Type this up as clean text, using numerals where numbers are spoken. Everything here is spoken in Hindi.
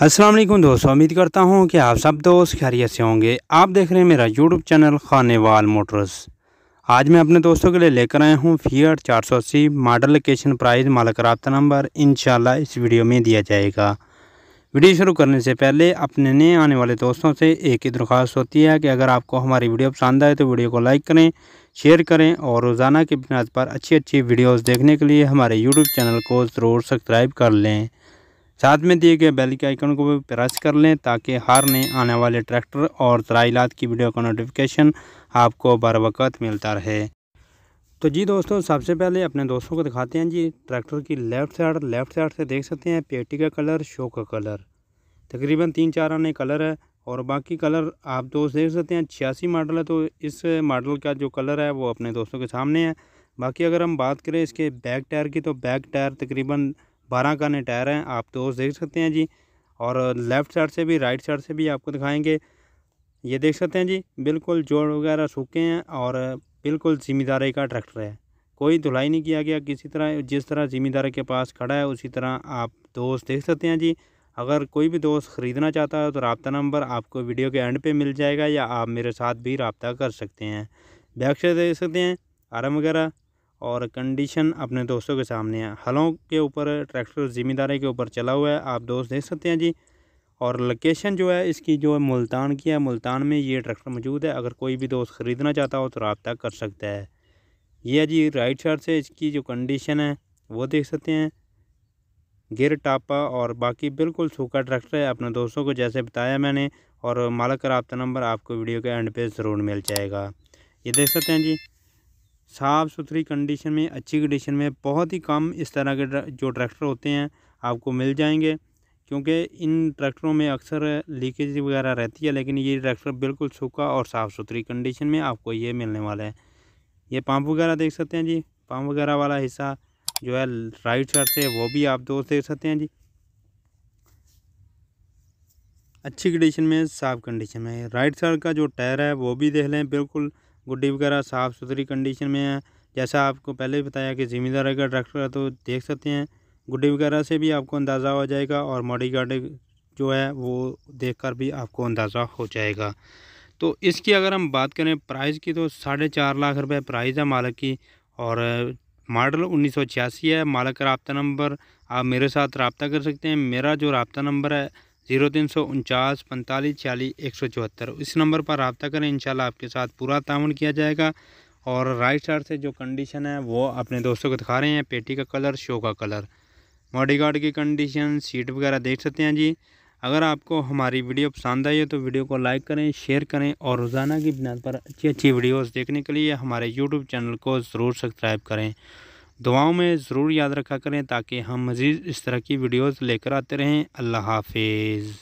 अस्सलाम वालेकुम दोस्तों, उम्मीद करता हूँ कि आप सब दोस्त खैरियत से होंगे। आप देख रहे हैं मेरा यूट्यूब चैनल खानेवाल मोटर्स। आज मैं अपने दोस्तों के लिए लेकर आया हूँ फिएट 480 मॉडल, लोकेशन, प्राइस, मालिक राब्ता नंबर इंशाल्लाह इस वीडियो में दिया जाएगा। वीडियो शुरू करने से पहले अपने नए आने वाले दोस्तों से एक ही दरख्वास्त होती है कि अगर आपको हमारी वीडियो पसंद आए तो वीडियो को लाइक करें, शेयर करें और रोज़ाना की बुनियाद पर अच्छी वीडियोज़ देखने के लिए हमारे यूट्यूब चैनल को ज़रूर सब्सक्राइब कर लें। साथ में दिए गए बेल के आइकन को भी प्रेस कर लें ताकि हर नए आने वाले ट्रैक्टर और ज़राइलात की वीडियो का नोटिफिकेशन आपको बर वक्त मिलता रहे। तो जी दोस्तों, सबसे पहले अपने दोस्तों को दिखाते हैं जी ट्रैक्टर की लेफ़्ट साइड से देख सकते हैं पेटी का कलर, शो का कलर, तकरीबन 3-4 आने कलर है और बाकी कलर आप दोस्त देख सकते हैं। 86 मॉडल है तो इस मॉडल का जो कलर है वो अपने दोस्तों के सामने है। बाकी अगर हम बात करें इसके बैक टायर की तो बैक टायर तकरीबन 12 का टायर हैं, आप दोस्त देख सकते हैं जी। और लेफ़्ट साइड से भी राइट साइड से भी आपको दिखाएंगे। ये देख सकते हैं जी, बिल्कुल जोड़ वगैरह सूखे हैं और बिल्कुल ज़िम्मेदारी का ट्रैक्टर है, कोई धुलाई नहीं किया गया किसी तरह। जिस तरह ज़िम्मेदारी के पास खड़ा है उसी तरह आप दोस्त देख सकते हैं जी। अगर कोई भी दोस्त ख़रीदना चाहता है तो रब्ता नंबर आपको वीडियो के एंड पे मिल जाएगा या आप मेरे साथ भी रब्ता कर सकते हैं। बैक से देख सकते हैं आराम वगैरह और कंडीशन अपने दोस्तों के सामने है। हलों के ऊपर ट्रैक्टर ज़िम्मेदारी के ऊपर चला हुआ है, आप दोस्त देख सकते हैं जी। और लोकेशन जो है इसकी जो है मुल्तान की है, मुल्तान में ये ट्रैक्टर मौजूद है। अगर कोई भी दोस्त ख़रीदना चाहता हो तो रब्ता कर सकता है। ये है जी राइट साइड से इसकी जो कंडीशन है वो देख सकते हैं, गियर टापा और बाकी बिल्कुल सूखा ट्रैक्टर है अपने दोस्तों को जैसे बताया मैंने। और मालिक का रब्ता नंबर आपको वीडियो के एंड पे ज़रूर मिल जाएगा। ये देख सकते हैं जी, साफ़ सुथरी कंडीशन में, अच्छी कंडीशन में, बहुत ही कम इस तरह के जो ट्रैक्टर होते हैं आपको मिल जाएंगे क्योंकि इन ट्रैक्टरों में अक्सर लीकेज वगैरह रहती है, लेकिन ये ट्रैक्टर बिल्कुल सूखा और साफ़ सुथरी कंडीशन में आपको ये मिलने वाला है। ये पंप वगैरह देख सकते हैं जी, पंप वगैरह वाला हिस्सा जो है राइट साइड से वो भी आप दोस्त देख सकते हैं जी, अच्छी कंडीशन में, साफ़ कंडीशन में। राइट साइड का जो टायर है वो भी देख लें, बिल्कुल गुड्डी वगैरह साफ़ सुथरी कंडीशन में है। जैसा आपको पहले ही बताया कि ज़िम्मेदारी का ट्रैक्टर है तो देख सकते हैं गुड्डी वगैरह से भी आपको अंदाज़ा हो जाएगा और मॉडी गार्ड जो है वो देखकर भी आपको अंदाज़ा हो जाएगा। तो इसकी अगर हम बात करें प्राइस की तो 4.5 लाख रुपए प्राइस है मालिक की और मॉडल 1986 है। मालिक का रब्ता नंबर आप मेरे साथ रब्ता कर सकते हैं। मेरा जो रब्ता नंबर है 0349 45 46 174, इस नंबर पर रब्ता करें, इंशाल्लाह आपके साथ पूरा ताउन किया जाएगा। और राइट साइड से जो कंडीशन है वो अपने दोस्तों को दिखा रहे हैं, पेटी का कलर, शो का कलर, बॉडी गार्ड की कंडीशन, सीट वगैरह देख सकते हैं जी। अगर आपको हमारी वीडियो पसंद आई है तो वीडियो को लाइक करें, शेयर करें और रोज़ाना की बुनियाद पर अच्छी वीडियोस देखने के लिए हमारे यूट्यूब चैनल को ज़रूर सब्सक्राइब करें। दुआओं में ज़रूर याद रखा करें ताकि हम मज़ीद इस तरह की वीडियोस लेकर आते रहें। अल्लाह हाफिज़।